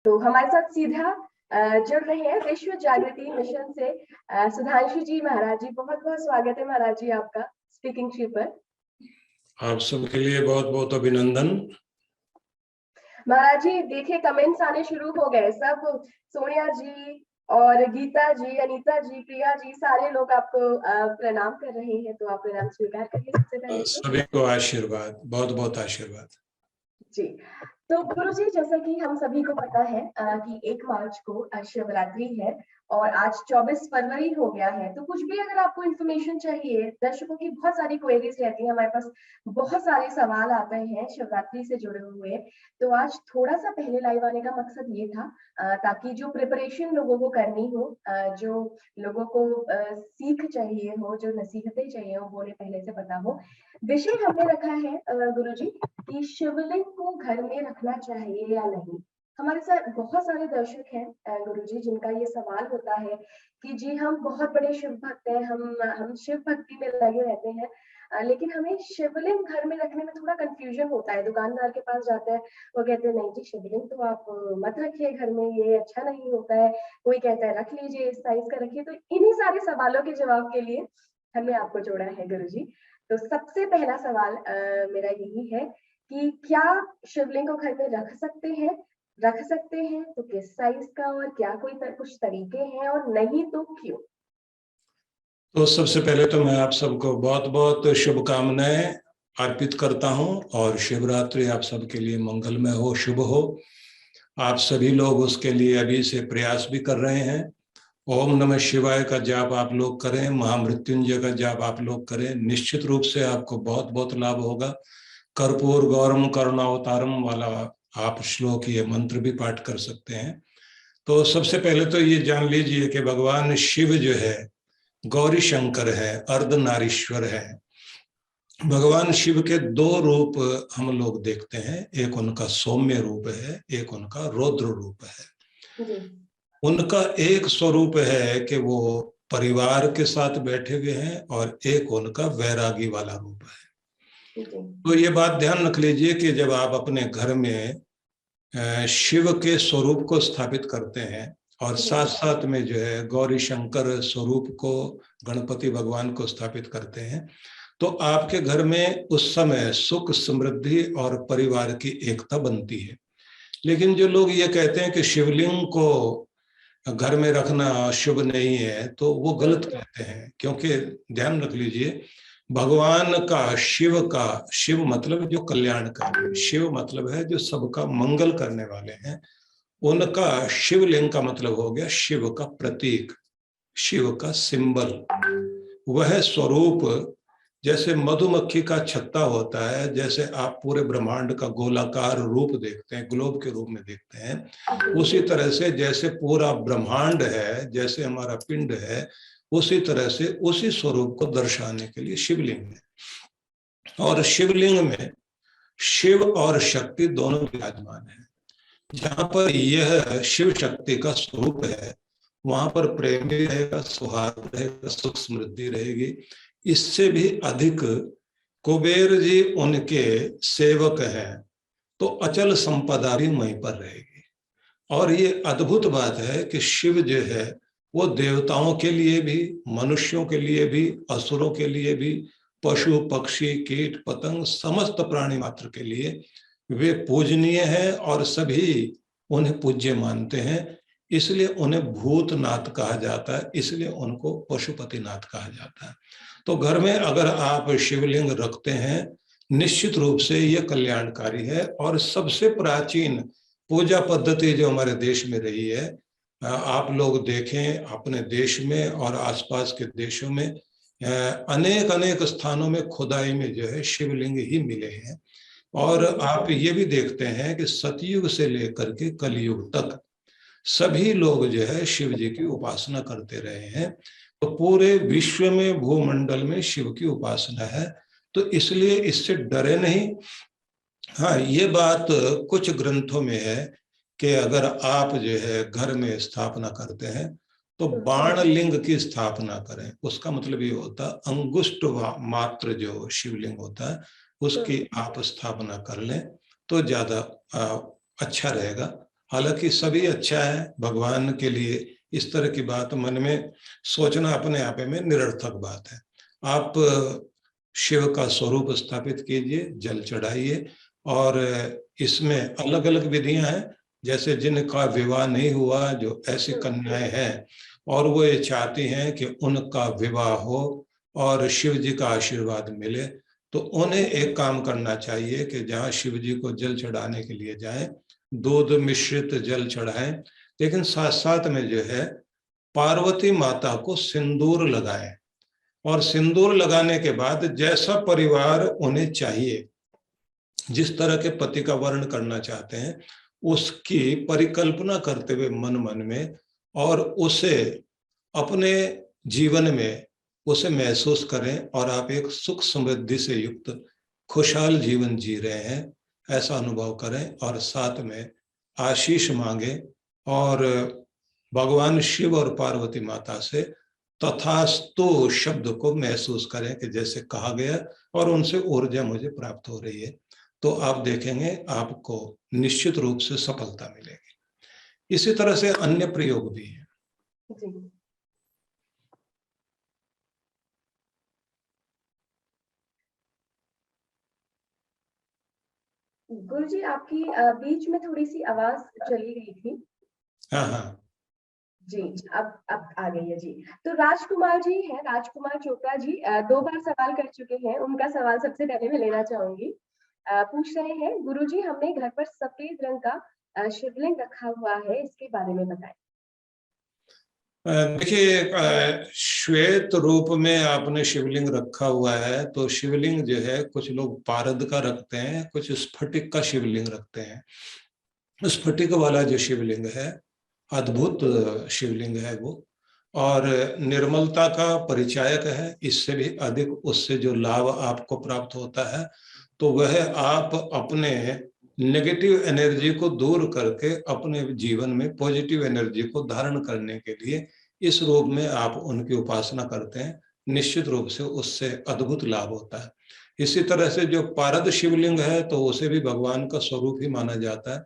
तो हमारे साथ सीधा जुड़ रहे हैं विश्व जागृति मिशन से सुधांशु जी महाराज जी। बहुत बहुत स्वागत है महाराज जी आपका स्पीकिंग ट्री पर। आप सबके लिए बहुत बहुत अभिनंदन। महाराज जी देखिए कमेंट्स आने शुरू हो गए, सब सोनिया जी और गीता जी, अनीता जी, प्रिया जी, सारे लोग आपको प्रणाम कर रहे हैं, तो आप प्रणाम स्वीकार करिए सबसे पहले। सभी को आशीर्वाद, बहुत बहुत आशीर्वाद जी। तो गुरु जी, जैसा कि हम सभी को पता है कि 1 मार्च को शिवरात्रि है और आज 24 फरवरी हो गया है। तो कुछ भी अगर आपको इन्फॉर्मेशन चाहिए, दर्शकों की बहुत सारी क्वेरीज रहती है, हमारे पास बहुत सारे सवाल आते हैं शिवरात्रि से जुड़े हुए। तो आज थोड़ा सा पहले लाइव आने का मकसद ये था ताकि जो प्रिपरेशन लोगों को करनी हो, जो लोगों को सीख चाहिए हो, जो नसीहतें चाहिए हो, वो उन्हें पहले से पता हो। विषय हमने रखा है गुरुजी कि शिवलिंग को घर में रखना चाहिए या नहीं। हमारे साथ बहुत सारे दर्शक हैं गुरुजी जिनका ये सवाल होता है कि जी हम बहुत बड़े शिव भक्त हैं, हम शिव भक्ति में लगे रहते हैं, लेकिन हमें शिवलिंग घर में रखने में थोड़ा कंफ्यूजन होता है। दुकानदार के पास जाते हैं, वो कहते हैं नहीं जी शिवलिंग तो आप मत रखिए घर में, ये अच्छा नहीं होता है। कोई कहता है रख लीजिए, इस साइज का रखिए। तो इन्हीं सारे सवालों के जवाब के लिए हमने आपको जोड़ा है गुरुजी। तो सबसे पहला सवाल मेरा यही है कि क्या शिवलिंग को घर में रख सकते हैं? रख सकते हैं तो किस साइज का, और क्या कोई कुछ तरीके हैं, और नहीं तो क्यों? तो सबसे पहले तो मैं आप सबको बहुत बहुत शुभकामनाएं अर्पित करता हूं और शिवरात्रि आप सबके लिए मंगलमय हो, शुभ हो। आप सभी लोग उसके लिए अभी से प्रयास भी कर रहे हैं। ओम नमः शिवाय का जाप आप लोग करें, महामृत्युंजय का जाप आप लोग करें, निश्चित रूप से आपको बहुत बहुत लाभ होगा। कर्पूर गौरम करुणावतारम वाला आप श्लोक, ये मंत्र भी पाठ कर सकते हैं। तो सबसे पहले तो ये जान लीजिए कि भगवान शिव जो है गौरी शंकर है, अर्धनारीश्वर है। भगवान शिव के 2 रूप हम लोग देखते हैं, एक उनका सौम्य रूप है, एक उनका रौद्र रूप है। उनका एक स्वरूप है कि वो परिवार के साथ बैठे हुए हैं और एक उनका वैरागी वाला रूप है। तो ये बात ध्यान रख लीजिए कि जब आप अपने घर में शिव के स्वरूप को स्थापित करते हैं और साथ साथ में जो है गौरी शंकर स्वरूप को, गणपति भगवान को स्थापित करते हैं, तो आपके घर में उस समय सुख, समृद्धि और परिवार की एकता बनती है। लेकिन जो लोग ये कहते हैं कि शिवलिंग को घर में रखना शुभ नहीं है, तो वो गलत कहते हैं। क्योंकि ध्यान रख लीजिए, भगवान का, शिव मतलब जो कल्याणकारी, शिव मतलब है जो सबका मंगल करने वाले हैं। उनका शिवलिंग का मतलब हो गया शिव का प्रतीक, शिव का सिंबल। वह स्वरूप जैसे मधुमक्खी का छत्ता होता है, जैसे आप पूरे ब्रह्मांड का गोलाकार रूप देखते हैं, ग्लोब के रूप में देखते हैं, उसी तरह से जैसे पूरा ब्रह्मांड है, जैसे हमारा पिंड है, उसी तरह से उसी स्वरूप को दर्शाने के लिए शिवलिंग है। और शिवलिंग में शिव और शक्ति दोनों विराजमान है। जहां पर यह शिव शक्ति का स्वरूप है, वहां पर प्रेम भी रहेगा, सौहार्द रहेगा, सुख समृद्धि रहेगी। इससे भी अधिक कुबेर जी उनके सेवक हैं, तो अचल संपदा भी वहीं पर रहेगी। और ये अद्भुत बात है कि शिव जो है वो देवताओं के लिए भी, मनुष्यों के लिए भी, असुरों के लिए भी, पशु पक्षी कीट पतंग समस्त प्राणी मात्र के लिए वे पूजनीय हैं और सभी उन्हें पूज्य मानते हैं। इसलिए उन्हें भूतनाथ कहा जाता है, इसलिए उनको पशुपतिनाथ कहा जाता है। तो घर में अगर आप शिवलिंग रखते हैं, निश्चित रूप से यह कल्याणकारी है। और सबसे प्राचीन पूजा पद्धति जो हमारे देश में रही है, आप लोग देखें अपने देश में और आसपास के देशों में अनेक अनेक स्थानों में खुदाई में जो है शिवलिंग ही मिले हैं। और आप ये भी देखते हैं कि सतयुग से लेकर के कलयुग तक सभी लोग जो है शिव जी की उपासना करते रहे हैं। तो पूरे विश्व में, भूमंडल में शिव की उपासना है, तो इसलिए इससे डरे नहीं। हाँ, ये बात कुछ ग्रंथों में है कि अगर आप जो है घर में स्थापना करते हैं तो बाण लिंग की स्थापना करें। उसका मतलब ये होता है अंगुष्ठ मात्र जो शिवलिंग होता है उसकी आप स्थापना कर लें तो ज्यादा अच्छा रहेगा। हालांकि सभी अच्छा है भगवान के लिए, इस तरह की बात मन में सोचना अपने आप में निरर्थक बात है। आप शिव का स्वरूप स्थापित कीजिए, जल चढ़ाइए, और इसमें अलग अलग विधियां हैं। जैसे जिनका विवाह नहीं हुआ, जो ऐसी कन्याएं हैं और वो ये चाहती हैं कि उनका विवाह हो और शिव जी का आशीर्वाद मिले, तो उन्हें एक काम करना चाहिए कि जहाँ शिव जी को जल चढ़ाने के लिए जाएं, दूध मिश्रित जल चढ़ाएं, लेकिन साथ साथ में जो है पार्वती माता को सिंदूर लगाएं, और सिंदूर लगाने के बाद जैसा परिवार उन्हें चाहिए, जिस तरह के पति का वर्ण करना चाहते हैं, उसकी परिकल्पना करते हुए मन मन में, और उसे अपने जीवन में उसे महसूस करें, और आप एक सुख समृद्धि से युक्त खुशहाल जीवन जी रहे हैं ऐसा अनुभव करें, और साथ में आशीष मांगे और भगवान शिव और पार्वती माता से तथास्तु शब्द को महसूस करें कि जैसे कहा गया, और उनसे ऊर्जा मुझे प्राप्त हो रही है, तो आप देखेंगे आपको निश्चित रूप से सफलता मिलेगी। इसी तरह से अन्य प्रयोग भी हैं। जी। गुरुजी, आपकी बीच में थोड़ी सी आवाज चली गई थी। हाँ हाँ जी, अब आ गई है जी। तो राजकुमार जी हैं, राजकुमार चोपड़ा जी 2 बार सवाल कर चुके हैं। उनका सवाल सबसे पहले मैं लेना चाहूंगी। पूछ रहे हैं, गुरुजी हमने घर पर सफेद रंग का शिवलिंग रखा हुआ है, इसके बारे में बताएं। देखिए, श्वेत रूप में आपने शिवलिंग रखा हुआ है, तो शिवलिंग जो है कुछ लोग पारद का रखते हैं, कुछ स्फटिक का शिवलिंग रखते हैं। स्फटिक वाला जो शिवलिंग है अद्भुत शिवलिंग है वो, और निर्मलता का परिचायक है। इससे भी अधिक उससे जो लाभ आपको प्राप्त होता है, तो वह आप अपने नेगेटिव एनर्जी को दूर करके अपने जीवन में पॉजिटिव एनर्जी को धारण करने के लिए इस रूप में आप उनकी उपासना करते हैं, निश्चित रूप से उससे अद्भुत लाभ होता है। इसी तरह से जो पारद शिवलिंग है, तो उसे भी भगवान का स्वरूप ही माना जाता है।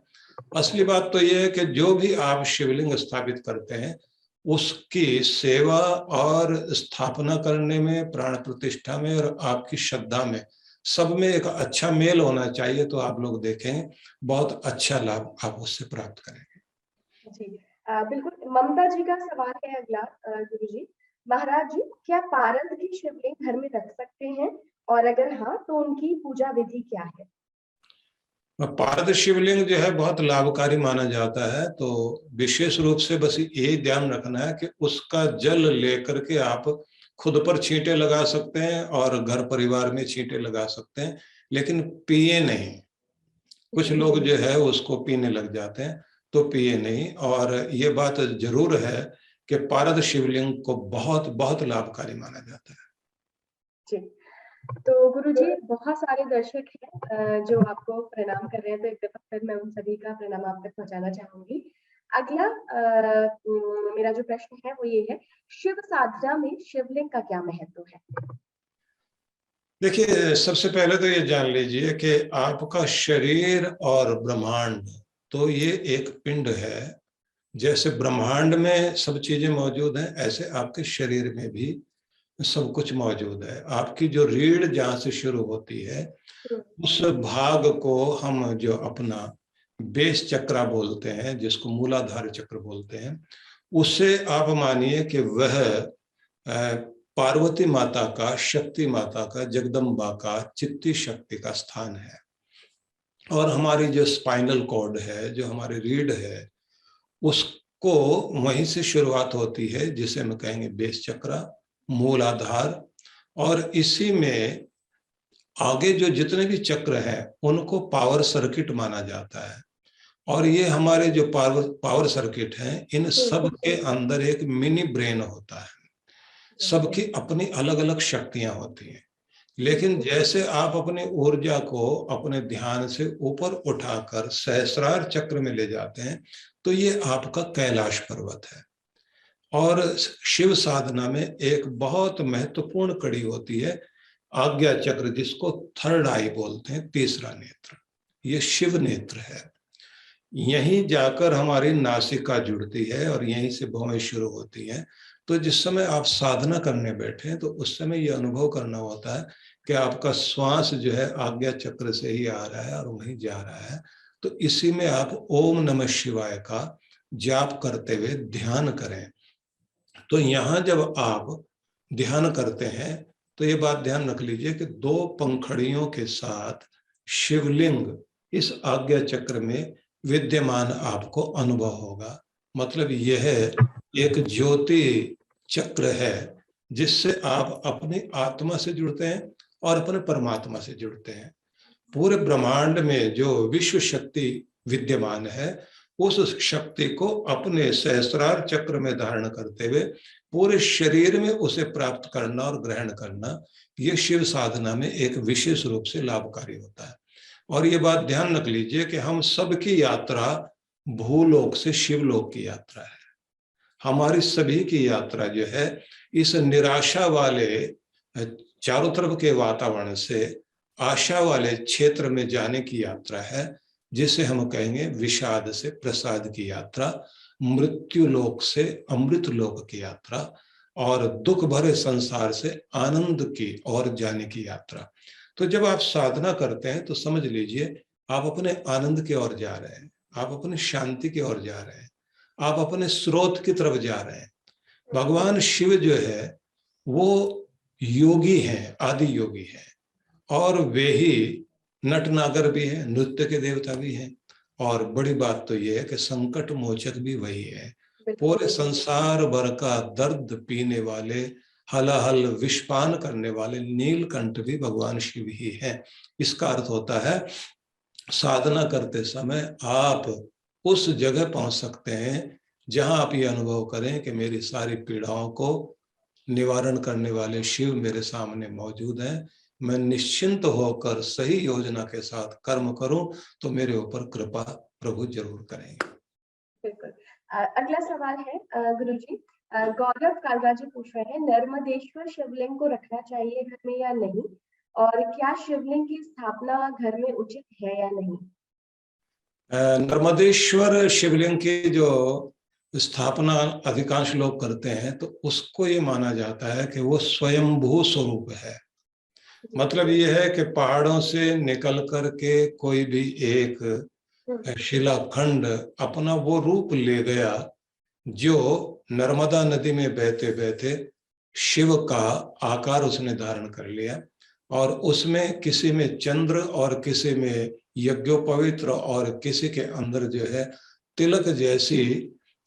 असली बात तो यह है कि जो भी आप शिवलिंग स्थापित करते हैं, उसकी सेवा और स्थापना करने में, प्राण प्रतिष्ठा में और आपकी श्रद्धा में, सब में एक अच्छा मेल होना चाहिए, तो आप लोग देखें बहुत अच्छा लाभ आप उससे प्राप्त करेंगे। जी, बिल्कुल। ममता जी का सवाल है अगला। गुरुजी, महाराज जी, क्या पारद की शिवलिंग घर में रख सकते हैं, और अगर हाँ तो उनकी पूजा विधि क्या है? पारद शिवलिंग जो है बहुत लाभकारी माना जाता है, तो विशेष रूप से बस ये ध्यान रखना है कि उसका जल लेकर के आप खुद पर छींटे लगा सकते हैं और घर परिवार में छींटे लगा सकते हैं, लेकिन पिए नहीं। कुछ लोग जो है उसको पीने लग जाते हैं, तो पिए नहीं। और ये बात जरूर है कि पारद शिवलिंग को बहुत बहुत लाभकारी माना जाता है। जी, तो गुरुजी बहुत सारे दर्शक हैं जो आपको प्रणाम कर रहे हैं, तो एक दफा फिर मैं उन सभी का प्रणाम आप तक पहुंचाना चाहूंगी। अगला मेरा जो प्रश्न है वो ये है, शिव साधना में शिवलिंग का क्या महत्व है? देखिए, सबसे पहले तो ये जान लीजिए कि आपका शरीर और ब्रह्मांड, तो ये एक पिंड है। जैसे ब्रह्मांड में सब चीजें मौजूद हैं, ऐसे आपके शरीर में भी सब कुछ मौजूद है। आपकी जो रीढ़ जहां से शुरू होती है, उस भाग को हम जो अपना बेस चक्र बोलते हैं, जिसको मूलाधार चक्र बोलते हैं, उससे आप मानिए कि वह पार्वती माता का, शक्ति माता का, जगदम्बा का, चित्ती शक्ति का स्थान है। और हमारी जो स्पाइनल कॉर्ड है, जो हमारी रीढ़ है, उसको वहीं से शुरुआत होती है, जिसे हम कहेंगे बेस चक्र, मूल आधार। और इसी में आगे जो जितने भी चक्र हैं उनको पावर सर्किट माना जाता है। और ये हमारे जो पावर सर्किट हैं, इन सब के अंदर एक मिनी ब्रेन होता है। सबकी अपनी अलग अलग शक्तियां होती हैं, लेकिन जैसे आप अपनी ऊर्जा को अपने ध्यान से ऊपर उठाकर सहस्रार चक्र में ले जाते हैं, तो ये आपका कैलाश पर्वत है। और शिव साधना में एक बहुत महत्वपूर्ण कड़ी होती है आज्ञा चक्र, जिसको थर्ड आई बोलते हैं, तीसरा नेत्र। ये शिव नेत्र है। यहीं जाकर हमारी नासिका जुड़ती है और यहीं से भौएं शुरू होती हैं। तो जिस समय आप साधना करने बैठे तो उस समय ये अनुभव करना होता है कि आपका श्वास जो है आज्ञा चक्र से ही आ रहा है और वहीं जा रहा है। तो इसी में आप ओम नमः शिवाय का जाप करते हुए ध्यान करें। तो यहां जब आप ध्यान करते हैं तो ये बात ध्यान रख लीजिए कि दो पंखड़ियों के साथ शिवलिंग इस आज्ञा चक्र में विद्यमान आपको अनुभव होगा। मतलब यह एक ज्योति चक्र है जिससे आप अपनी आत्मा से जुड़ते हैं और अपने परमात्मा से जुड़ते हैं। पूरे ब्रह्मांड में जो विश्व शक्ति विद्यमान है उस शक्ति को अपने सहस्रार चक्र में धारण करते हुए पूरे शरीर में उसे प्राप्त करना और ग्रहण करना, ये शिव साधना में एक विशेष रूप से लाभकारी होता है। और ये बात ध्यान रख लीजिए कि हम सबकी यात्रा भूलोक से शिवलोक की यात्रा है। हमारी सभी की यात्रा जो है इस निराशा वाले चारों तरफ के वातावरण से आशा वाले क्षेत्र में जाने की यात्रा है, जिसे हम कहेंगे विषाद से प्रसाद की यात्रा, मृत्यु लोक से अमृत लोक की यात्रा और दुख भरे संसार से आनंद की ओर जाने की यात्रा। तो जब आप साधना करते हैं तो समझ लीजिए आप अपने आनंद की ओर जा रहे हैं, आप अपनी शांति की ओर जा रहे हैं, आप अपने स्रोत की तरफ जा रहे हैं। भगवान शिव जो है वो योगी हैं, आदि योगी हैं, और वे ही नटनागर भी हैं, नृत्य के देवता भी हैं। और बड़ी बात तो यह है कि संकट मोचक भी वही है। पूरे संसार भर का दर्द पीने वाले, हलाहल विषपान करने वाले नीलकंठ भी भगवान शिव ही हैं। इसका अर्थ होता है साधना करते समय आप उस जगह पहुंच सकते हैं जहां आप ये अनुभव करें कि मेरी सारी पीड़ाओं को निवारण करने वाले शिव मेरे सामने मौजूद हैं। मैं निश्चिंत होकर सही योजना के साथ कर्म करूं तो मेरे ऊपर कृपा प्रभु जरूर करेंगे। बिल्कुल। अगला सवाल है गुरुजी, गौरव कालरा जी पूछ रहे हैं, नर्मदेश्वर शिवलिंग को रखना चाहिए घर में या नहीं, और क्या शिवलिंग की स्थापना घर में उचित है या नहीं? नर्मदेश्वर शिवलिंग की जो स्थापना अधिकांश लोग करते हैं तो उसको ये माना जाता है कि वो स्वयंभू स्वरूप है। मतलब ये है कि पहाड़ों से निकल कर के कोई भी एक शिलाखंड अपना वो रूप ले गया जो नर्मदा नदी में बहते बहते शिव का आकार उसने धारण कर लिया, और उसमें किसी में चंद्र और किसी में यज्ञोपवित्र और किसी के अंदर जो है तिलक जैसी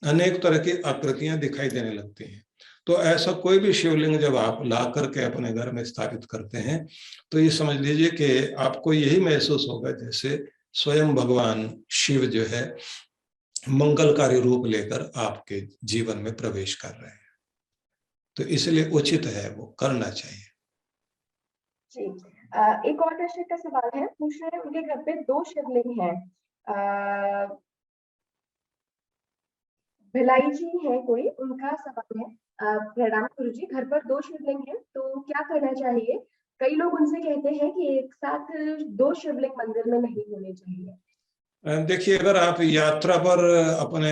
अनेक तरह की आकृतियां दिखाई देने लगती हैं। तो ऐसा कोई भी शिवलिंग जब आप ला करके अपने घर में स्थापित करते हैं तो ये समझ लीजिए कि आपको यही महसूस होगा जैसे स्वयं भगवान शिव जो है मंगलकारी रूप लेकर आपके जीवन में प्रवेश कर रहे हैं। तो इसलिए उचित है, वो करना चाहिए। जी। एक और दर्शक का सवाल है, पूछ रहे हैं उनके घर पे 2 शिवलिंग हैं। भिलाई जी है कोई, उनका सवाल है, प्रणाम गुरुजी, घर पर 2 शिवलिंग हैं तो क्या करना चाहिए? कई लोग उनसे कहते हैं कि एक साथ 2 शिवलिंग मंदिर में नहीं होने चाहिए। देखिए, अगर आप यात्रा पर अपने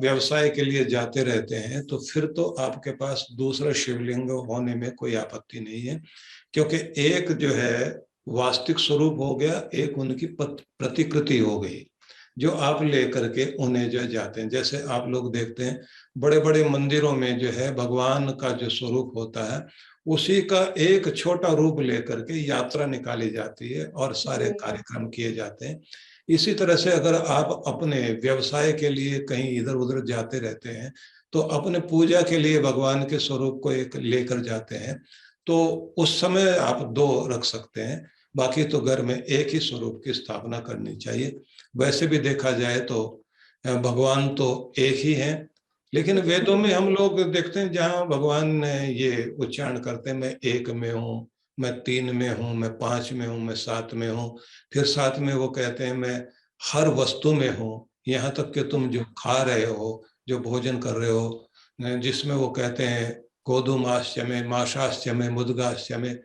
व्यवसाय के लिए जाते रहते हैं तो फिर तो आपके पास दूसरा शिवलिंग होने में कोई आपत्ति नहीं है, क्योंकि एक जो है वास्तविक स्वरूप हो गया, एक उनकी प्रतिकृति हो गई जो आप लेकर के उन्हें जो जाते हैं। जैसे आप लोग देखते हैं बड़े बड़े मंदिरों में जो है भगवान का जो स्वरूप होता है उसी का एक छोटा रूप लेकर के यात्रा निकाली जाती है और सारे कार्यक्रम किए जाते हैं। इसी तरह से अगर आप अपने व्यवसाय के लिए कहीं इधर उधर जाते रहते हैं तो अपने पूजा के लिए भगवान के स्वरूप को एक लेकर जाते हैं, तो उस समय आप 2 रख सकते हैं। बाकी तो घर में एक ही स्वरूप की स्थापना करनी चाहिए। वैसे भी देखा जाए तो भगवान तो एक ही हैं, लेकिन वेदों में हम लोग देखते हैं जहाँ भगवान ने ये उच्चारण करते हैं, मैं एक में हूँ, मैं 3 में हूँ, मैं 5 में हूँ, मैं 7 में हूँ। फिर साथ में वो कहते हैं मैं हर वस्तु में हूँ, यहाँ तक कि तुम जो खा रहे हो, जो भोजन कर रहे हो, जिसमें वो कहते हैं गोधूमाश्च में, माशाश्च में, मुद्गाश्च में,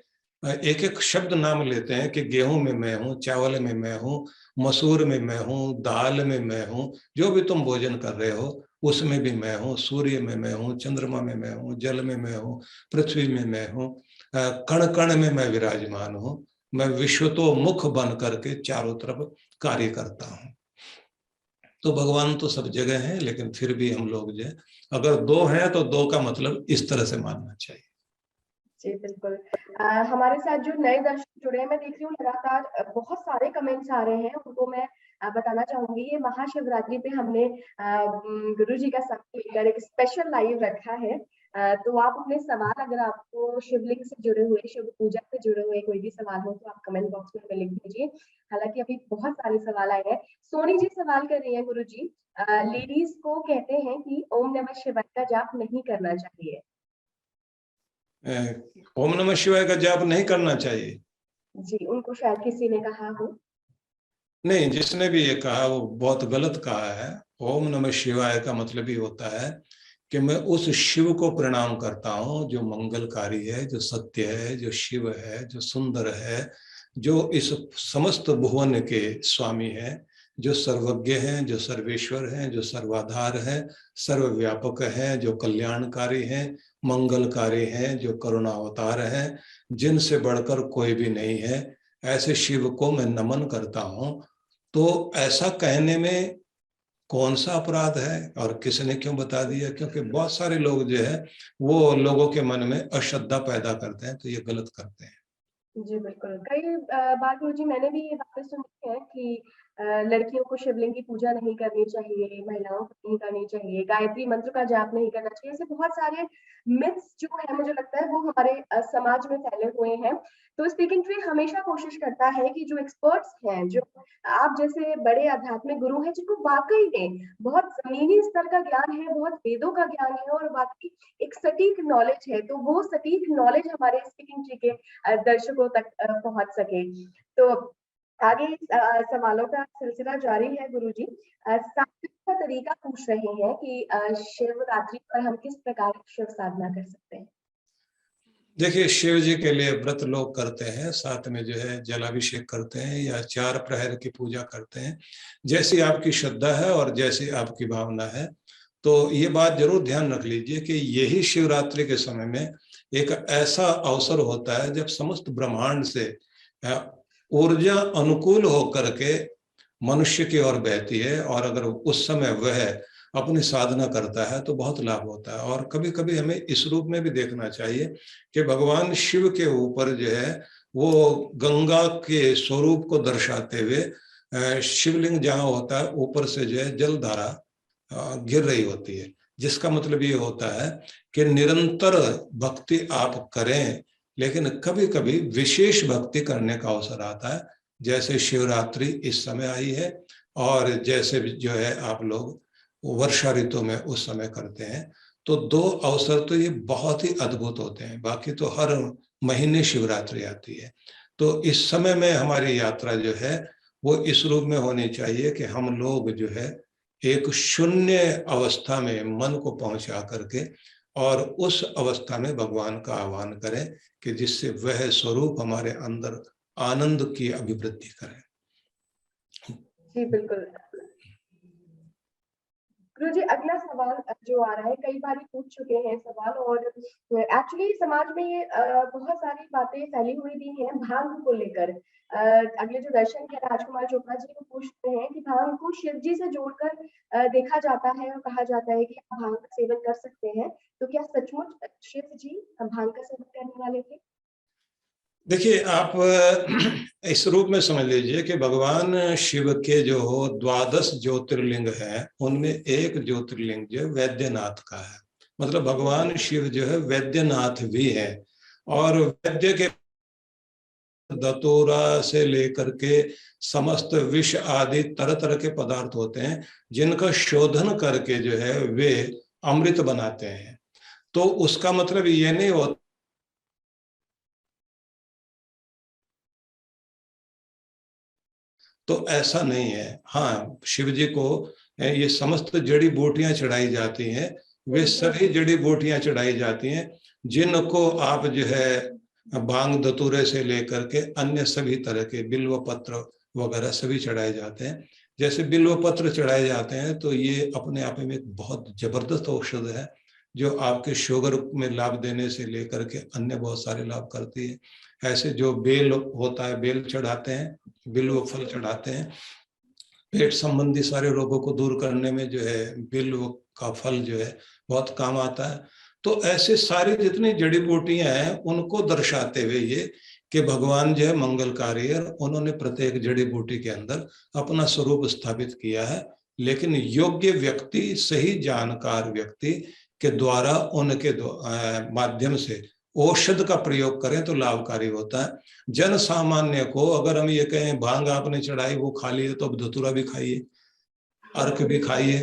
एक एक शब्द नाम लेते हैं कि गेहूं में मैं हूँ, चावल में मैं हूँ, मसूर में मैं हूँ, दाल में मैं हूँ, जो भी तुम भोजन कर रहे हो उसमें भी मैं हूँ, सूर्य में मैं हूँ, चंद्रमा में मैं हूँ, जल में मैं हूँ, पृथ्वी में मैं हूँ, कण कण में मैं विराजमान हूँ, मैं विश्व तो मुख बन करके चारों तरफ कार्य करता हूँ। तो भगवान तो सब जगह है, लेकिन फिर भी हम लोग जो है, अगर दो हैं तो दो का मतलब इस तरह से मानना चाहिए। जी बिल्कुल। हमारे साथ जो नए दर्शक जुड़े हैं, मैं देख रही हूँ लगातार बहुत सारे कमेंट्स आ रहे हैं, उनको मैं बताना चाहूंगी। ये महाशिवरात्रि पे हमने गुरु जी का साथ लेकर एक स्पेशल लाइव रखा है। तो आप अपने सवाल, अगर आपको शिवलिंग से जुड़े हुए, शिव पूजा से जुड़े हुए कोई भी सवाल हो तो आप कमेंट बॉक्स में लिख दीजिए। हालांकि अभी बहुत सारे सवाल आए हैं। सोनी जी सवाल कर रही है, गुरु जी लेडीज को कहते हैं कि ओम नमः शिवाय का जाप नहीं करना चाहिए। ओम नमः शिवाय का जाप नहीं करना चाहिए? जी, उनको शायद किसी ने कहा हो। नहीं, जिसने भी ये कहा वो बहुत गलत कहा है। ओम नमः शिवाय का मतलब ही होता है कि मैं उस शिव को प्रणाम करता हूँ जो मंगलकारी है, जो सत्य है, जो शिव है, जो सुंदर है, जो इस समस्त भुवन के स्वामी है, जो सर्वज्ञ हैं, जो सर्वेश्वर हैं, जो सर्वाधार है, सर्वव्यापक है, जो कल्याणकारी हैं, मंगलकारी हैं, जो करुणावतार हैं, जिनसे बढ़कर कोई भी नहीं है, ऐसे शिव को मैं नमन करता हूँ। तो ऐसा कहने में कौन सा अपराध है और किसने क्यों बता दिया? क्योंकि बहुत सारे लोग जो है वो लोगों के मन में अश्रद्धा पैदा करते हैं, तो ये गलत करते हैं। जी बिल्कुल। कई बार गुरुजी मैंने भी ये बातें सुनी है कि लड़कियों को शिवलिंग की पूजा नहीं करनी चाहिए, महिलाओं को नहीं करनी चाहिए, गायत्री मंत्र का जाप नहीं करना चाहिए। ऐसे बहुत सारे मिथ्स जो है, मुझे लगता है वो हमारे समाज में फैले हुए हैं। तो स्पीकिंग ट्री हमेशा कोशिश करता है कि जो एक्सपर्ट्स हैं, जो आप जैसे बड़े आध्यात्मिक गुरु हैं, जिनको वाकई में बहुत जमीनी स्तर का ज्ञान है, बहुत वेदों का ज्ञान है और वाकई एक सटीक नॉलेज है, तो वो सटीक नॉलेज हमारे स्पीकिंग ट्री के दर्शकों तक पहुंच सके। तो आगे सवालों का सिलसिला जारी है गुरुजी। साधना का तरीका पूछ रहे हैं कि शिवरात्रि पर हम किस प्रकार की शिव साधना कर सकते हैं। देखिए, शिव जी के लिए व्रत लोग करते हैं, साथ में जो है जलाभिषेक करते हैं या 4 प्रहर की पूजा करते हैं, जैसी आपकी श्रद्धा है और जैसी आपकी भावना है। तो ये बात जरूर ध्यान रख लीजिए कि यही शिवरात्रि के समय में एक ऐसा अवसर होता है जब समस्त ब्रह्मांड से ऊर्जा अनुकूल होकर के मनुष्य की ओर बहती है, और अगर उस समय वह अपनी साधना करता है तो बहुत लाभ होता है। और कभी कभी हमें इस रूप में भी देखना चाहिए कि भगवान शिव के ऊपर जो है वो गंगा के स्वरूप को दर्शाते हुए शिवलिंग जहाँ होता है ऊपर से जो है जल धारा गिर रही होती है, जिसका मतलब ये होता है कि निरंतर भक्ति आप करें, लेकिन कभी कभी विशेष भक्ति करने का अवसर आता है, जैसे शिवरात्रि इस समय आई है और जैसे जो है आप लोग वर्षा ऋतु में उस समय करते हैं। तो 2 अवसर तो ये बहुत ही अद्भुत होते हैं, बाकी तो हर महीने शिवरात्रि आती है। तो इस समय में हमारी यात्रा जो है वो इस रूप में होनी चाहिए कि हम लोग जो है एक शून्य अवस्था में मन को पहुंचा करके और उस अवस्था में भगवान का आह्वान करें कि जिससे वह स्वरूप हमारे अंदर आनंद की अभिवृद्धि करे। जी बिल्कुल। गुरु जी, अगला सवाल जो आ रहा है, कई बार पूछ चुके हैं सवाल, और एक्चुअली समाज में ये बहुत सारी बातें फैली हुई भी हैं भांग को लेकर। अगले जो दर्शन है राजकुमार चोपड़ा जी को पूछते हैं कि भांग को शिव जी से जोड़कर देखा जाता है और कहा जाता है कि आप भांग का सेवन कर सकते हैं। तो क्या सचमुच शिव जी भांग का सेवन करने वाले थे? देखिए, आप इस रूप में समझ लीजिए कि भगवान शिव के जो 12 ज्योतिर्लिंग हैं उनमें एक ज्योतिर्लिंग जो वैद्यनाथ का है। मतलब भगवान शिव जो है वैद्यनाथ भी है, और वैद्य के दतोरा से लेकर के समस्त विष आदि तरह तरह के पदार्थ होते हैं जिनका शोधन करके जो है वे अमृत बनाते हैं। तो उसका मतलब ये नहीं होता तो ऐसा नहीं है। हाँ, शिव जी को ये समस्त जड़ी बूटियां चढ़ाई जाती हैं, वे सभी जड़ी बूटियां चढ़ाई जाती हैं जिनको आप जो है भांग धतूरे से लेकर के अन्य सभी तरह के बिल्व पत्र वगैरह सभी चढ़ाए जाते हैं। जैसे बिल्व पत्र चढ़ाए जाते हैं तो ये अपने आप में एक बहुत जबरदस्त औषध है, जो आपके शुगर में लाभ देने से लेकर के अन्य बहुत सारे लाभ करती है। ऐसे जो बेल होता है, बेल चढ़ाते हैं, बिल्व फल चढ़ाते हैं, पेट संबंधी सारे रोगों को दूर करने में जो है बिल्व का फल जो है बहुत काम आता है। तो ऐसे सारी जितनी जड़ी बूटियां हैं उनको दर्शाते हुए ये कि भगवान जो है मंगलकारी है, उन्होंने प्रत्येक जड़ी बूटी के अंदर अपना स्वरूप स्थापित किया है, लेकिन योग्य व्यक्ति, सही जानकार व्यक्ति के द्वारा उनके माध्यम से औषध का प्रयोग करें तो लाभकारी होता है। जन सामान्य को अगर हम ये कहें भांग आपने चढ़ाई वो खा लिए तो अब धतूरा भी खाइए, अर्क भी खाइए,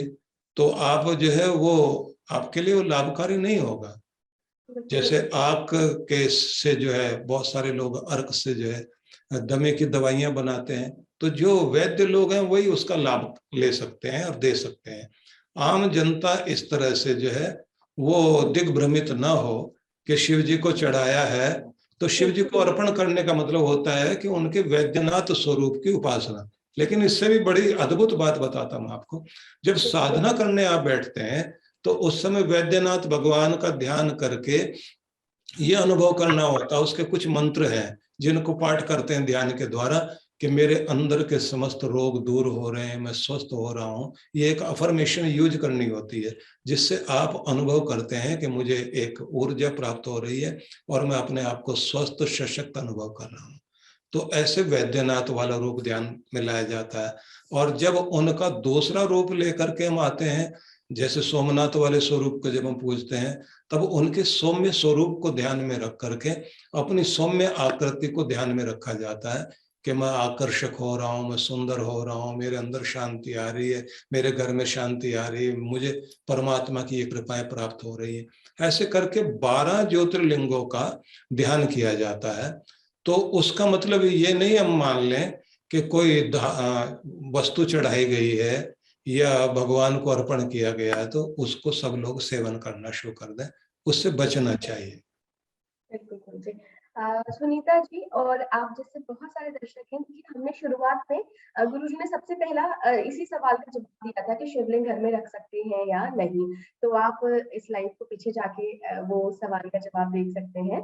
तो आप जो है वो आपके लिए वो लाभकारी नहीं होगा। जैसे आक के से जो है बहुत सारे लोग अर्क से जो है दमे की दवाइयां बनाते हैं, तो जो वैद्य लोग हैं वही उसका लाभ ले सकते हैं और दे सकते हैं। आम जनता इस तरह से जो है वो दिग्भ्रमित ना हो कि शिव जी को चढ़ाया है तो शिव जी को अर्पण करने का मतलब होता है कि उनके वैद्यनाथ स्वरूप की उपासना। लेकिन इससे भी बड़ी अद्भुत बात बताता हूं आपको, जब साधना करने आप बैठते हैं तो उस समय वैद्यनाथ भगवान का ध्यान करके ये अनुभव करना होता है। उसके कुछ मंत्र हैं जिनको पाठ करते हैं ध्यान के द्वारा कि मेरे अंदर के समस्त रोग दूर हो रहे हैं, मैं स्वस्थ हो रहा हूं। ये एक अफर्मेशन यूज करनी होती है जिससे आप अनुभव करते हैं कि मुझे एक ऊर्जा प्राप्त हो रही है और मैं अपने आप को स्वस्थ सशक्त अनुभव कर रहा हूं। तो ऐसे वैद्यनाथ वाला रूप ध्यान में लाया जाता है। और जब उनका दूसरा रूप लेकर के हम आते हैं, जैसे सोमनाथ वाले स्वरूप को जब हम पूजते हैं, तब उनके सौम्य स्वरूप को ध्यान में रख करके अपनी सौम्य आकृति को ध्यान में रखा जाता है कि मैं आकर्षक हो रहा हूं, मैं सुंदर हो रहा हूं, मेरे अंदर शांति आ रही है, मेरे घर में शांति आ रही है, मुझे परमात्मा की ये कृपाएं प्राप्त हो रही है। ऐसे करके 12 ज्योतिर्लिंगों का ध्यान किया जाता है। तो उसका मतलब ये नहीं हम मान लें कि कोई वस्तु चढ़ाई गई है या भगवान को अर्पण किया गया है तो उसको सब लोग सेवन करना शुरू कर दें, उससे बचना चाहिए। बिल्कुल जी। सुनीता जी, और आप जैसे बहुत सारे दर्शक हैं, क्योंकि हमने शुरुआत में गुरुजी ने सबसे पहला इसी सवाल का जवाब दिया था कि शिवलिंग घर में रख सकते हैं या नहीं। तो आप इस लाइव को पीछे जाके वो सवाल का जवाब देख सकते हैं।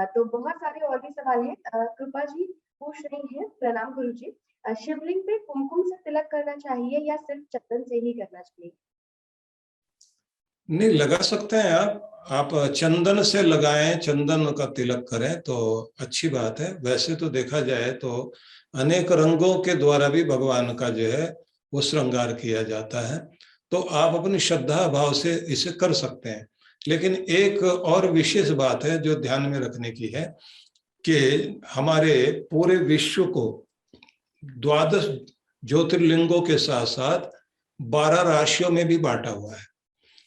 तो बहुत सारे और भी सवाल हैं। कृपा जी पूछ रही हैं, प्रणाम गुरुजी, शिवलिंग पे कुमकुम से तिलक करना चाहिए या सिर्फ चंदन से ही करना चाहिए? नहीं, लगा सकते हैं आप चंदन से लगाएं, चंदन का तिलक करें तो अच्छी बात है। वैसे तो देखा जाए तो अनेक रंगों के द्वारा भी भगवान का जो है वो श्रृंगार किया जाता है, तो आप अपनी श्रद्धा भाव से इसे कर सकते हैं। लेकिन एक और विशेष बात है जो ध्यान में रखने की है कि हमारे पूरे विश्व को 12 ज्योतिर्लिंगों के साथ साथ 12 राशियों में भी बांटा हुआ है।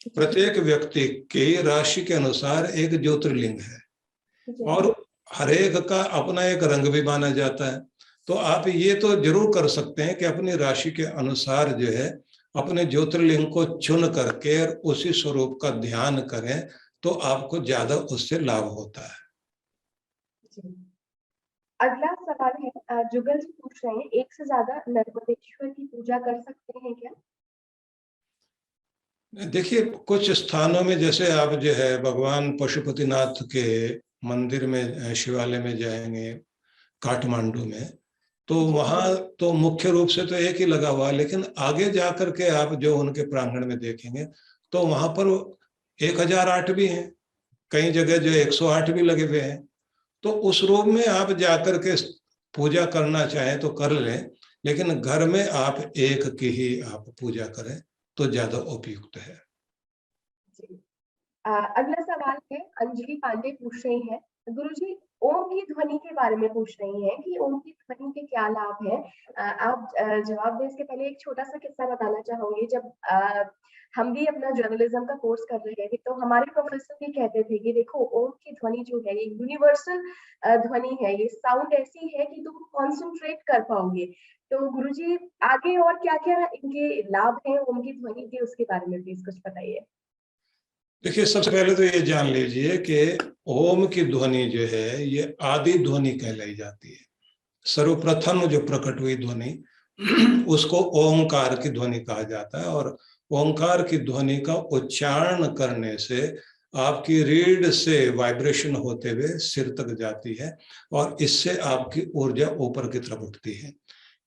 प्रत्येक व्यक्ति के राशि के अनुसार एक ज्योतिर्लिंग है और हर एक का अपना एक रंग भी माना जाता है। तो आप ये तो जरूर कर सकते हैं कि अपनी राशि के अनुसार जो है अपने ज्योतिर्लिंग को चुन करके और उसी स्वरूप का ध्यान करें तो आपको ज्यादा उससे लाभ होता है। अगला सवाल है, जुगल जी पूछ रहे हैं, एक से ज्यादा नर्मदेश्वर की पूजा कर सकते हैं क्या? देखिए, कुछ स्थानों में जैसे आप जो है भगवान पशुपतिनाथ के मंदिर में, शिवालय में जाएंगे काठमांडू में, तो वहां तो मुख्य रूप से तो एक ही लगा हुआ है, लेकिन आगे जाकर के आप जो उनके प्रांगण में देखेंगे तो वहां पर 1008 भी हैं, कई जगह जो 108 भी लगे हुए हैं। तो उस रूप में आप जाकर के पूजा करना चाहें तो कर लें, लेकिन घर में आप एक की ही आप पूजा करें तो ज्यादा उपयुक्त है। अगला सवाल है, अंजलि पांडे पूछ रही हैं, गुरुजी ओम की ध्वनि के बारे में पूछ रही हैं कि ओम की ध्वनि के क्या लाभ हैं। आप जवाब दें इसके पहले एक छोटा सा किस्सा बताना चाहूंगी। जब हम भी अपना जर्नलिज्म का कोर्स कर रहे थे तो हमारे प्रोफेसर भी कहते थे कि देखो ओम की ध्वनि जो है ये यूनिवर्सल ध्वनि है, ये साउंड ऐसी है कि तुम कॉन्सेंट्रेट कर पाओगे। तो गुरुजी आगे और क्या क्या इनके लाभ हैं ओम की ध्वनि के, उसके बारे में प्लीज कुछ बताइए। देखिए, सबसे पहले तो ये जान लीजिए कि ओम की ध्वनि जो है ये आदि ध्वनि कहलाई जाती है। सर्वप्रथम जो प्रकट हुई ध्वनि उसको ओंकार की ध्वनि कहा जाता है, और ओंकार की ध्वनि का उच्चारण करने से आपकी रीढ़ से वाइब्रेशन होते हुए सिर तक जाती है, और इससे आपकी ऊर्जा ऊपर की तरफ उठती है।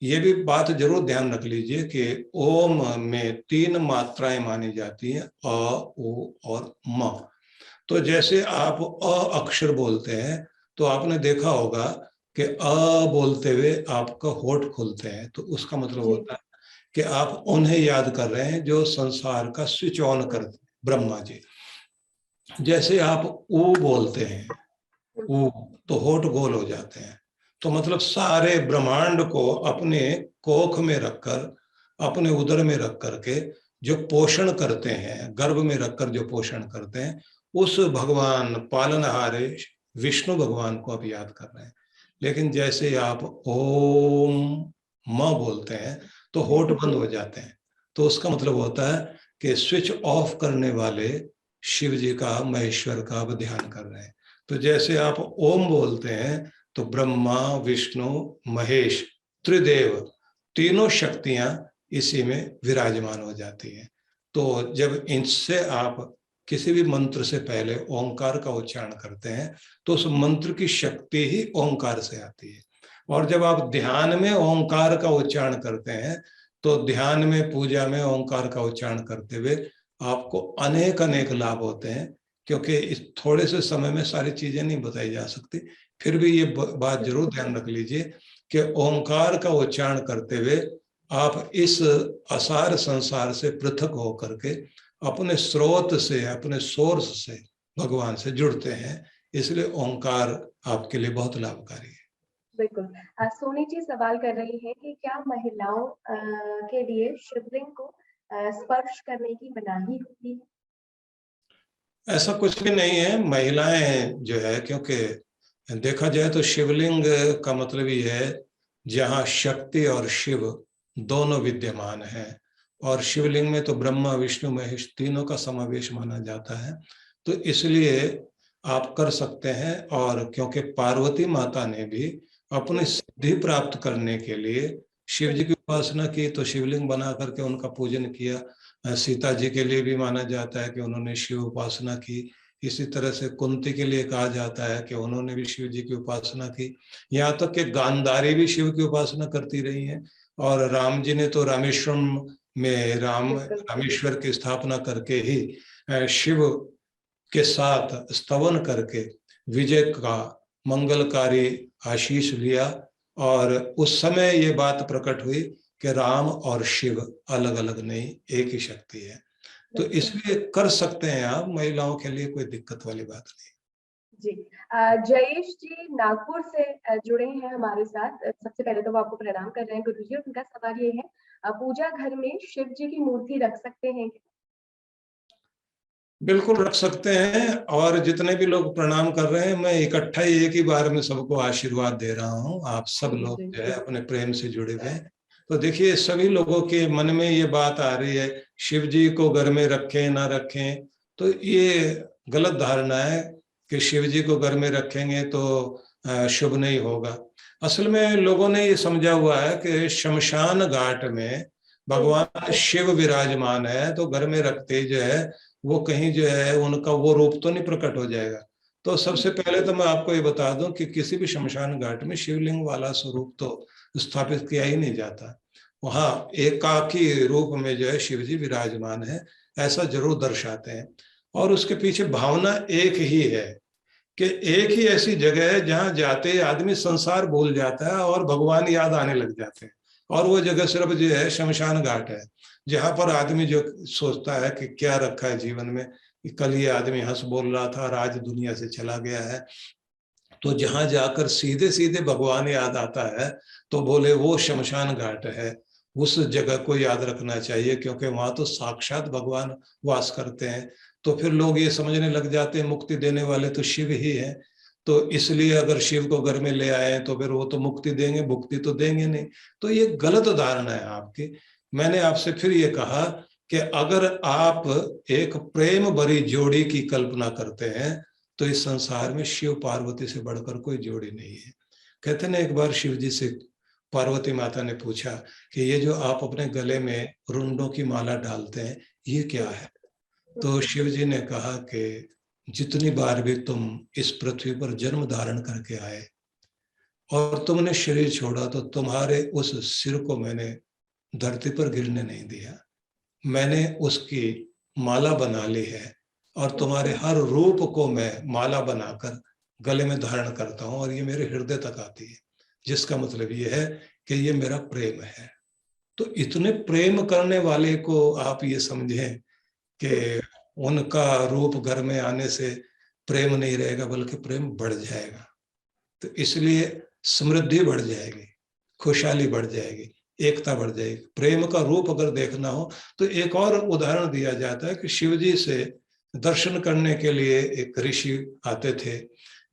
ये भी बात जरूर ध्यान रख लीजिए कि ओम में 3 मात्राएं मानी जाती हैं, अ, ओ और म। तो जैसे आप अ अक्षर बोलते हैं तो आपने देखा होगा कि अ बोलते हुए आपका होठ खुलते हैं, तो उसका मतलब जी। होता है कि आप उन्हें याद कर रहे हैं जो संसार का स्विच ऑन हम्म, करते हैं, ब्रह्मा जी। जैसे आप ऊ बोलते हैं, ऊ, तो होठ गोल हो जाते हैं, तो मतलब सारे ब्रह्मांड को अपने कोख में रखकर, अपने उदर में रख करके जो पोषण करते हैं, गर्भ में रखकर जो पोषण करते हैं, उस भगवान पालनहारे विष्णु भगवान को आप याद कर रहे हैं। लेकिन जैसे आप ओम म बोलते हैं तो होठ बंद हो जाते हैं, तो उसका मतलब होता है कि स्विच ऑफ करने वाले शिव जी का, महेश्वर का आप ध्यान कर रहे हैं। तो जैसे आप ओम बोलते हैं तो ब्रह्मा विष्णु महेश त्रिदेव तीनों शक्तियां इसी में विराजमान हो जाती हैं। तो जब इनसे आप किसी भी मंत्र से पहले ओंकार का उच्चारण करते हैं तो उस मंत्र की शक्ति ही ओंकार से आती है। और जब आप ध्यान में ओंकार का उच्चारण करते हैं तो ध्यान में, पूजा में ओंकार का उच्चारण करते हुए आपको अनेक अनेक लाभ होते हैं, क्योंकि इस थोड़े से समय में सारी चीजें नहीं बताई जा सकती। फिर भी ये बात जरूर ध्यान रख लीजिए कि ओंकार का उच्चारण करते हुए आप इस असार संसार से पृथक होकर के अपने स्रोत से, अपने सोर्स से भगवान से जुड़ते हैं। इसलिए ओंकार आपके लिए बहुत लाभकारी है। बिल्कुल। सोनी जी सवाल कर रही है कि क्या महिलाओं के लिए शिवलिंग को स्पर्श करने की मनाही होती है? ऐसा कुछ भी नहीं है। महिलाएं जो है, क्योंकि देखा जाए तो शिवलिंग का मतलब ही है जहाँ शक्ति और शिव दोनों विद्यमान हैं, और शिवलिंग में तो ब्रह्मा विष्णु महेश तीनों का समावेश माना जाता है, तो इसलिए आप कर सकते हैं। और क्योंकि पार्वती माता ने भी अपनी सिद्धि प्राप्त करने के लिए शिव जी की उपासना की, तो शिवलिंग बना करके उनका पूजन किया। सीता जी के लिए भी माना जाता है कि उन्होंने शिव उपासना की। इसी तरह से कुंती के लिए कहा जाता है कि उन्होंने भी शिव जी की उपासना की। यहाँ तक कि गांधारी भी शिव की उपासना करती रही हैं, और राम जी ने तो रामेश्वरम में रामेश्वर की स्थापना करके ही शिव के साथ स्तवन करके विजय का मंगलकारी आशीष लिया। और उस समय ये बात प्रकट हुई कि राम और शिव अलग अलग नहीं, एक ही शक्ति है। तो इसलिए कर सकते हैं आप, महिलाओं के लिए कोई दिक्कत वाली बात नहीं। जी। जयेश जी नागपुर से जुड़े हैं हमारे साथ। सबसे पहले तो वो आपको प्रणाम कर रहे हैं गुरु जी। उनका सवाल ये है, पूजा घर में शिव जी की मूर्ति रख सकते हैं क्या? बिल्कुल रख सकते हैं, और जितने भी लोग प्रणाम कर रहे हैं मैं इकट्ठा ही एक ही बार में सबको आशीर्वाद दे रहा हूँ। आप सब लोग जो है अपने प्रेम से जुड़े हुए हैं। तो देखिए, सभी लोगों के मन में ये बात आ रही है शिव जी को घर में रखें ना रखें, तो ये गलत धारणा है कि शिव जी को घर में रखेंगे तो शुभ नहीं होगा। असल में लोगों ने ये समझा हुआ है कि शमशान घाट में भगवान शिव विराजमान है, तो घर में रखते जो है वो कहीं जो है उनका वो रूप तो नहीं प्रकट हो जाएगा। तो सबसे पहले तो मैं आपको ये बता दूं कि किसी भी शमशान घाट में शिवलिंग वाला स्वरूप तो स्थापित किया ही नहीं जाता। वहां एकाकी रूप में जो है शिव जी विराजमान है, ऐसा जरूर दर्शाते हैं। और उसके पीछे भावना एक ही है कि एक ही ऐसी जगह है जहां जाते आदमी संसार भूल जाता है और भगवान याद आने लग जाते हैं। और वो जगह सिर्फ जो है शमशान घाट है, जहां पर आदमी जो सोचता है कि क्या रखा है जीवन में, कि कल ये आदमी हंस बोल रहा था और आज दुनिया से चला गया है। तो जहां जाकर सीधे सीधे भगवान याद आता है तो बोले वो शमशान घाट है। उस जगह को याद रखना चाहिए, क्योंकि वहां तो साक्षात भगवान वास करते हैं। तो फिर लोग ये समझने लग जाते हैं मुक्ति देने वाले तो शिव ही है, तो इसलिए अगर शिव को घर में ले आए तो फिर वो तो मुक्ति देंगे, मुक्ति तो देंगे नहीं। तो ये गलत धारणा है आपकी। मैंने आपसे फिर ये कहा कि अगर आप एक प्रेम भरी जोड़ी की कल्पना करते हैं तो इस संसार में शिव पार्वती से बढ़कर कोई जोड़ी नहीं है। कहते ना, एक बार शिव जी से पार्वती माता ने पूछा कि ये जो आप अपने गले में रुंडों की माला डालते हैं ये क्या है? तो शिव जी ने कहा कि जितनी बार भी तुम इस पृथ्वी पर जन्म धारण करके आए और तुमने शरीर छोड़ा तो तुम्हारे उस सिर को मैंने धरती पर गिरने नहीं दिया, मैंने उसकी माला बना ली है और तुम्हारे हर रूप को मैं माला बनाकर गले में धारण करता हूं और ये मेरे हृदय तक आती है, जिसका मतलब ये है कि ये मेरा प्रेम है। तो इतने प्रेम करने वाले को आप ये समझें कि उनका रूप घर में आने से प्रेम नहीं रहेगा बल्कि प्रेम बढ़ जाएगा। तो इसलिए समृद्धि बढ़ जाएगी, खुशहाली बढ़ जाएगी, एकता बढ़ जाएगी। प्रेम का रूप अगर देखना हो तो एक और उदाहरण दिया जाता है कि शिव जी से दर्शन करने के लिए एक ऋषि आते थे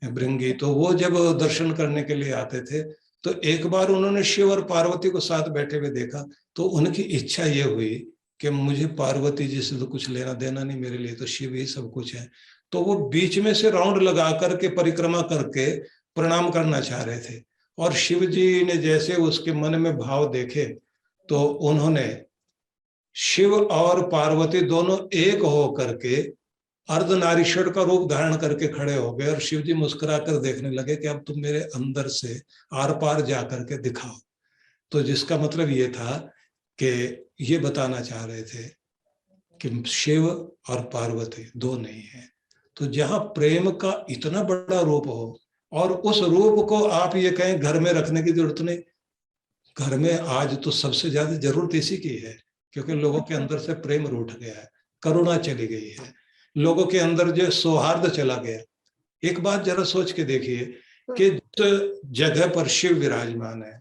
भृंगी, तो वो जब दर्शन करने के लिए आते थे तो एक बार उन्होंने शिव और पार्वती को साथ बैठे हुए देखा, तो उनकी इच्छा ये हुई कि मुझे पार्वती जी से तो कुछ लेना देना नहीं, मेरे लिए तो शिव ही सब कुछ है। तो वो बीच में से राउंड लगा करके परिक्रमा करके प्रणाम करना चाह रहे थे और शिव जी ने जैसे उसके मन में भाव देखे तो उन्होंने शिव और पार्वती दोनों एक हो करके अर्धनारीश्वर का रूप धारण करके खड़े हो गए और शिव जी मुस्कुरा कर देखने लगे कि अब तुम मेरे अंदर से आर पार जा करके दिखाओ। तो जिसका मतलब ये था कि ये बताना चाह रहे थे कि शिव और पार्वती दो नहीं है। तो जहां प्रेम का इतना बड़ा रूप हो और उस रूप को आप ये कहें घर में रखने की जरूरत नहीं, घर में आज तो सबसे ज्यादा जरूरत इसी की है, क्योंकि लोगों के अंदर से प्रेम रूठ गया है, करुणा चली गई है, लोगों के अंदर जो सौहार्द चला गया। एक बात जरा सोच के देखिए कि जिस जगह पर शिव विराजमान है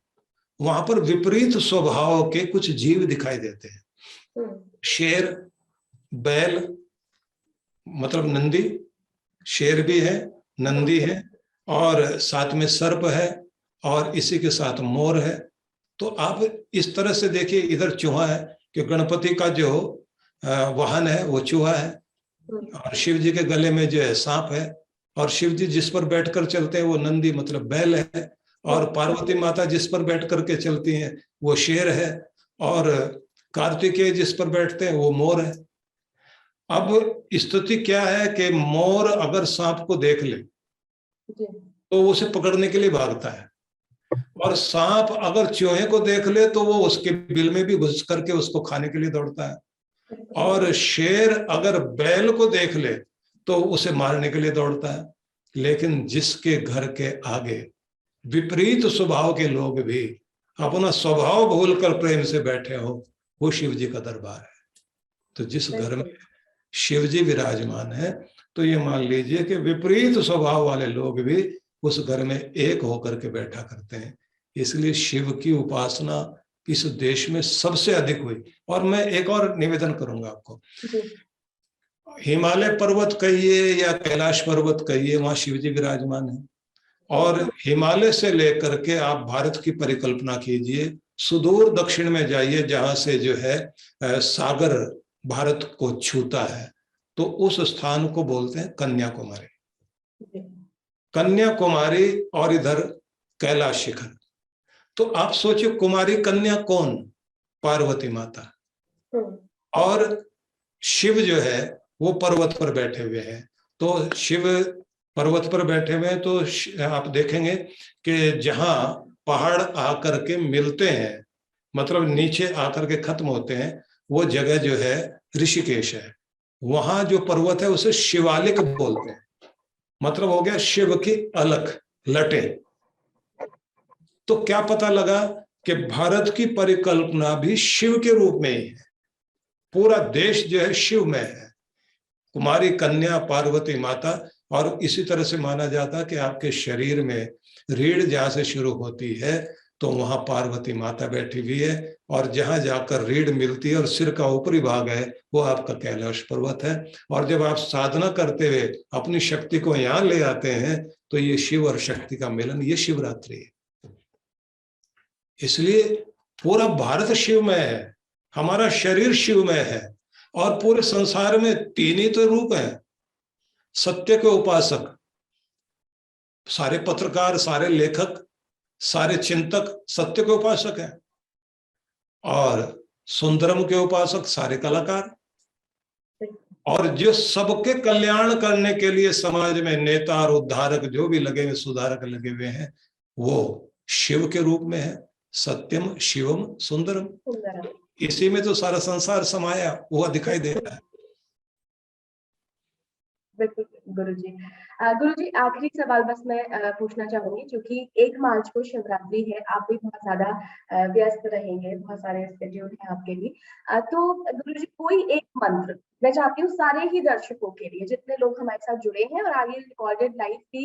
वहां पर विपरीत स्वभाव के कुछ जीव दिखाई देते हैं। शेर, बैल, मतलब नंदी, शेर भी है, नंदी है और साथ में सर्प है और इसी के साथ मोर है। तो आप इस तरह से देखिए, इधर चूहा है कि गणपति का जो वाहन है वो चूहा है और शिव जी के गले में जो है सांप है और शिव जी जिस पर बैठकर चलते हैं वो नंदी मतलब बैल है और पार्वती माता जिस पर बैठ करके चलती हैं वो शेर है और कार्तिकेय जिस पर बैठते हैं वो मोर है। अब स्थिति क्या है कि मोर अगर सांप को देख ले तो उसे पकड़ने के लिए भागता है और सांप अगर चूहे को देख ले तो वो उसके बिल में भी घुस करके उसको खाने के लिए दौड़ता है और शेर अगर बैल को देख ले तो उसे मारने के लिए दौड़ता है। लेकिन जिसके घर के आगे विपरीत स्वभाव के लोग भी अपना स्वभाव भूलकर प्रेम से बैठे हो वो शिव जी का दरबार है। तो जिस घर में शिव जी विराजमान है तो ये मान लीजिए कि विपरीत स्वभाव वाले लोग भी उस घर में एक होकर के बैठा करते हैं। इसलिए शिव की उपासना इस देश में सबसे अधिक हुई। और मैं एक और निवेदन करूंगा आपको, हिमालय पर्वत कहिए या कैलाश पर्वत कहिए, वहां शिव जी विराजमान है और हिमालय से लेकर के आप भारत की परिकल्पना कीजिए, सुदूर दक्षिण में जाइए जहां से जो है सागर भारत को छूता है, तो उस स्थान को बोलते हैं कन्याकुमारी। कन्याकुमारी और इधर कैलाश शिखर। तो आप सोचिए कुमारी कन्या कौन? पार्वती माता। और शिव जो है वो पर्वत पर बैठे हुए हैं। तो शिव पर्वत पर बैठे हुए हैं तो आप देखेंगे कि जहां पहाड़ आकर के मिलते हैं, मतलब नीचे आकर के खत्म होते हैं, वो जगह जो है ऋषिकेश है। वहां जो पर्वत है उसे शिवालिक बोलते हैं, मतलब हो गया शिव की अलख, लटें। तो क्या पता लगा कि भारत की परिकल्पना भी शिव के रूप में ही है, पूरा देश जो है शिव में है, कुमारी कन्या पार्वती माता। और इसी तरह से माना जाता है कि आपके शरीर में रीढ़ जहां से शुरू होती है तो वहां पार्वती माता बैठी हुई है और जहां जाकर रीढ़ मिलती है और सिर का ऊपरी भाग है वो आपका कैलाश पर्वत है। और जब आप साधना करते हुए अपनी शक्ति को यहां ले आते हैं तो ये शिव और शक्ति का मिलन, ये शिवरात्रि है। इसलिए पूरा भारत शिव में है, हमारा शरीर शिव में है और पूरे संसार में 3 ही तो रूप है, सत्य के उपासक। सारे पत्रकार, सारे लेखक, सारे चिंतक सत्य के उपासक हैं, और सुंदरम के उपासक सारे कलाकार। और जो सबके कल्याण करने के लिए समाज में नेता और उद्धारक जो भी लगे हुए, सुधारक लगे हुए हैं, वो शिव के रूप में है। सत्यम शिवम सुंदरम, इसी में तो सारा संसार समाया हुआ दिखाई दे रहा है। बिल्कुल गुरुजी। गुरुजी, आखिरी सवाल बस मैं पूछना चाहूंगी, क्योंकि 1 मार्च को शिवरात्रि है, आप भी बहुत ज्यादा व्यस्त रहेंगे, बहुत सारे स्केड्यूल है आपके लिए। तो गुरुजी, कोई एक मंत्र मैं चाहती हूँ सारे ही दर्शकों के लिए, जितने लोग हमारे साथ जुड़े हैं और आगे रिकॉर्डेड लाइव भी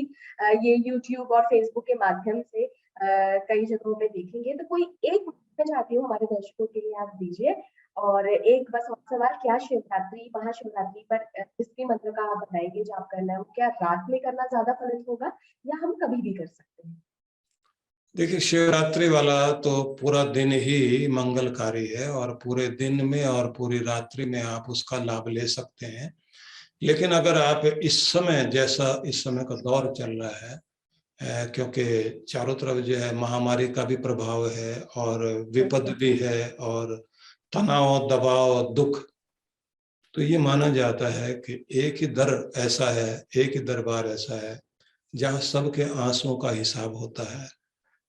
ये यूट्यूब और फेसबुक के माध्यम से कई जगहों पे देखेंगे, तो कोई एक मैं चाहती हूँ हमारे दर्शकों के लिए आप दीजिए। और एक बस और सवाल, क्या शिवरात्रि, महाशिवरात्रि पर जिसके मंत्र का आप बताएंगे जाप करना है, वो क्या रात में करना ज्यादा फलित होगा या हम कभी भी कर सकते हैं? देखिए, शिवरात्रि वाला तो पूरा दिन ही मंगलकारी है, और पूरे दिन में और पूरी रात्रि में आप उसका लाभ ले सकते हैं। लेकिन अगर आप इस समय, जैसा इस समय का दौर चल रहा है, क्योंकि चारों तरफ जो है महामारी का भी प्रभाव है, और विपद भी है, और तनाव, दबाव, दुख, तो ये माना जाता है कि एक ही दर ऐसा है, एक ही दरबार ऐसा है जहाँ सबके आंसुओं का हिसाब होता है,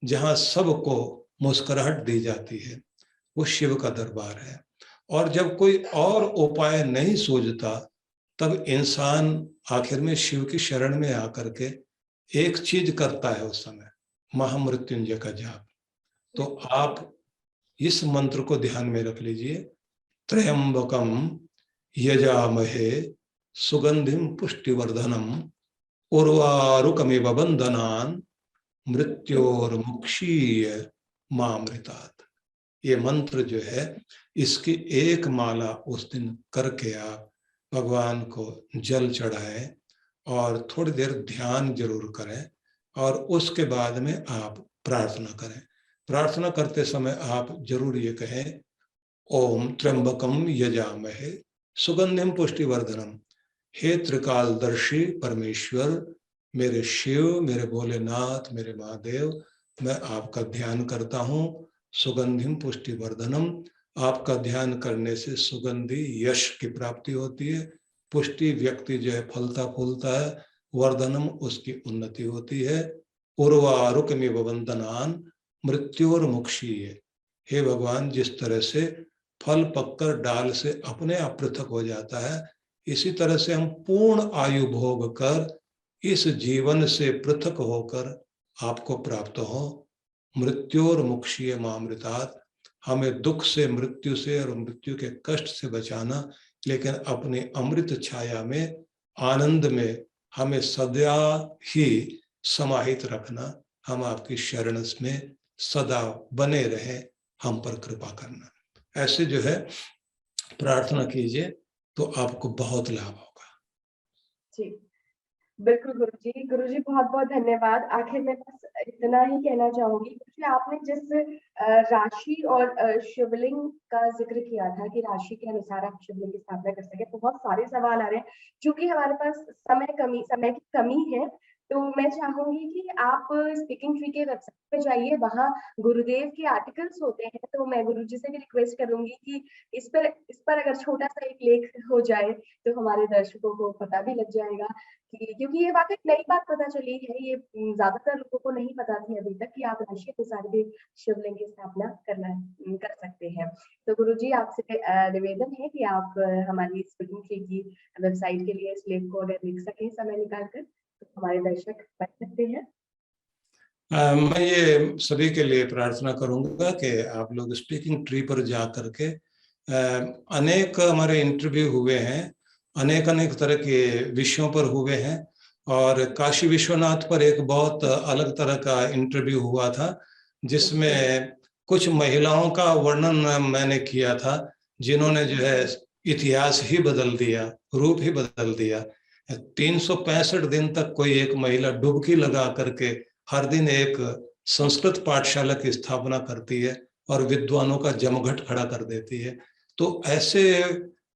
जहाँ सबको मुस्कुराहट दी जाती है, वो शिव का दरबार है। और जब कोई और उपाय नहीं सूझता, तब इंसान आखिर में शिव की शरण में आकर के एक चीज करता है उस समय, महामृत्युंजय का जाप। तो आप इस मंत्र को ध्यान में रख लीजिए, त्र्यंबकम यजामहे सुगंधिम पुष्टिवर्धनम उर्वारुकमिव बंधनान् मृत्योर्मुक्षीय मामृतात्। ये मंत्र जो है, इसकी एक माला उस दिन करके आप भगवान को जल चढ़ाएं और थोड़ी देर ध्यान जरूर करें, और उसके बाद में आप प्रार्थना करें। प्रार्थना करते समय आप जरूर ये कहें, ओम त्र्यंबकम यजामहे सुगंधिम पुष्टिवर्धनम। हे त्रिकालदर्शी परमेश्वर, मेरे शिव, मेरे भोलेनाथ, मेरे महादेव, मैं आपका ध्यान करता हूँ। सुगंधिम पुष्टिवर्धनम, आपका ध्यान करने से सुगंधी यश की प्राप्ति होती है। पुष्टि, व्यक्ति जो है फलता फूलता है। वर्धनम, उसकी उन्नति होती है। उर्वारुकमिव बंधनान् मृत्योर्मुक्षीय। हे भगवान, जिस तरह से फल पककर डाल से अपने आप पृथक हो जाता है, इसी तरह से हम पूर्ण आयु भोग कर इस जीवन से पृथक होकर आपको प्राप्त हो। मृत्योर्मुक्षीय मामृतात्, हमें दुख से, मृत्यु से और मृत्यु के कष्ट से बचाना, लेकिन अपनी अमृत छाया में, आनंद में हमें सदा ही समाहित रखना। हम आपकी शरण में सदा बने रहें, हम पर कृपा करना। ऐसे जो है प्रार्थना कीजिए तो आपको बहुत लाभ होगा। जी बिल्कुल गुरुजी। गुरुजी बहुत बहुत धन्यवाद। आखिर में बस इतना ही कहना चाहूंगी, क्योंकि आपने जिस राशि और शिवलिंग का जिक्र किया था कि राशि के अनुसार आप शिवलिंग की स्थापना कर सके, बहुत सारे सवाल आ रहे हैं। क्योंकि हमारे पास समय की कमी है, तो मैं चाहूंगी कि आप स्पीकिंग ट्री के वेबसाइट पे जाइए, वहाँ गुरुदेव के आर्टिकल्स होते हैं, तो मैं गुरुजी से भी रिक्वेस्ट करूंगी कि इस पर अगर छोटा सा एक लेख हो जाए तो हमारे दर्शकों को पता भी लग जाएगा, क्योंकि ये वाकई नई बात पता चली है, ये ज्यादातर लोगों को नहीं पता थी अभी तक कि आप राशि के अनुसार भी शिवलिंग की स्थापना कर सकते हैं। तो गुरुजी, आपसे निवेदन है कि आप हमारी स्पीकिंग ट्री की वेबसाइट के लिए इस लेख को अगर लिख सकें समय निकालकर, तो हमारे दर्शक पढ़ सकते हैं। मैं ये सभी के लिए प्रार्थना करूंगा कि आप लोग स्पीकिंग ट्री पर जा करके, अनेक हमारे इंटरव्यू हुए हैं, अनेक अनेक तरह के विषयों पर हुए हैं, और काशी विश्वनाथ पर एक बहुत अलग तरह का इंटरव्यू हुआ था, जिसमें कुछ महिलाओं का वर्णन मैंने किया था, जिन्होंने जो है इतिहास ही बदल दिया, रूप ही बदल दिया। 365 दिन तक कोई एक महिला डुबकी लगा करके हर दिन एक संस्कृत पाठशाला की स्थापना करती है और विद्वानों का जमघट खड़ा कर देती है। तो ऐसे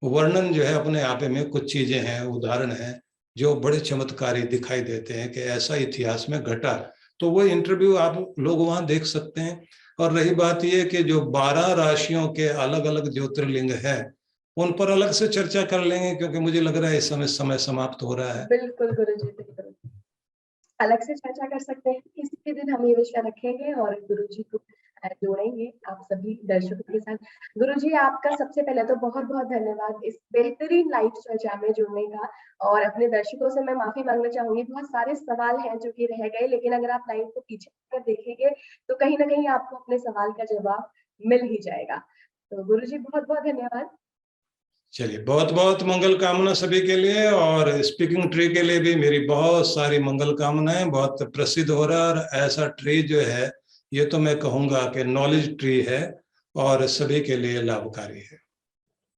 वर्णन जो है अपने आप में कुछ चीजें हैं, उदाहरण हैं जो बड़े चमत्कारी दिखाई देते हैं कि ऐसा इतिहास में घटा। तो वो इंटरव्यू आप लोग वहां देख सकते हैं। और रही बात ये कि जो 12 राशियों के अलग अलग ज्योतिर्लिंग है, उन पर अलग से चर्चा कर लेंगे, क्योंकि मुझे लग रहा है इस समय समय समाप्त हो रहा है। बिल्कुल गुरुजी, बिल्कुल अलग से चर्चा कर सकते हैं। किसी भी दिन हम ये विषय रखेंगे और गुरुजी को जोड़ेंगे आप सभी दर्शकों के साथ। गुरुजी, आपका सबसे पहले तो बहुत बहुत धन्यवाद इस बेहतरीन लाइव चर्चा में जुड़ने का। और अपने दर्शकों से मैं माफी मांगना चाहूंगी, बहुत सारे सवाल हैं जो कि रह गए, लेकिन अगर आप लाइव को पीछे कर देखेंगे तो कहीं ना कहीं आपको अपने सवाल का जवाब मिल ही जाएगा। तो गुरुजी बहुत बहुत धन्यवाद। चलिए, बहुत बहुत मंगल कामना सभी के लिए, और स्पीकिंग ट्री के लिए भी मेरी बहुत सारी मंगल कामनाएं। बहुत प्रसिद्ध हो रहा है, और ऐसा ट्री जो है ये तो मैं कहूंगा कि नॉलेज ट्री है और सभी के लिए लाभकारी है।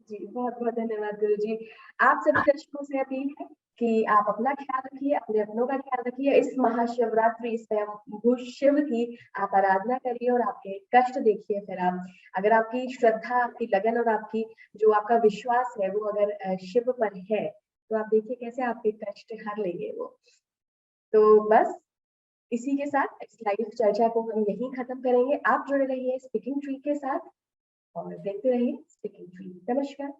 जी बहुत बहुत धन्यवाद गुरुजी। आप सभी दर्शकों से अपील है कि आप अपना ख्याल रखिए, अपने अपनों का ख्याल रखिए। इस महाशिवरात्रि स्वयं शिव की आप आराधना करिए और आपके कष्ट देखिए। फिर आप, अगर आपकी श्रद्धा, आपकी लगन और आपकी जो आपका विश्वास है वो अगर शिव पर है, तो आप देखिए कैसे आपके कष्ट हर लेंगे वो। तो बस इसी के साथ इस लाइव चर्चा को हम यहीं खत्म करेंगे। आप जुड़े रहिए स्पीकिंग ट्री के साथ और देखते रहिए स्पीकिंग ट्री। नमस्कार।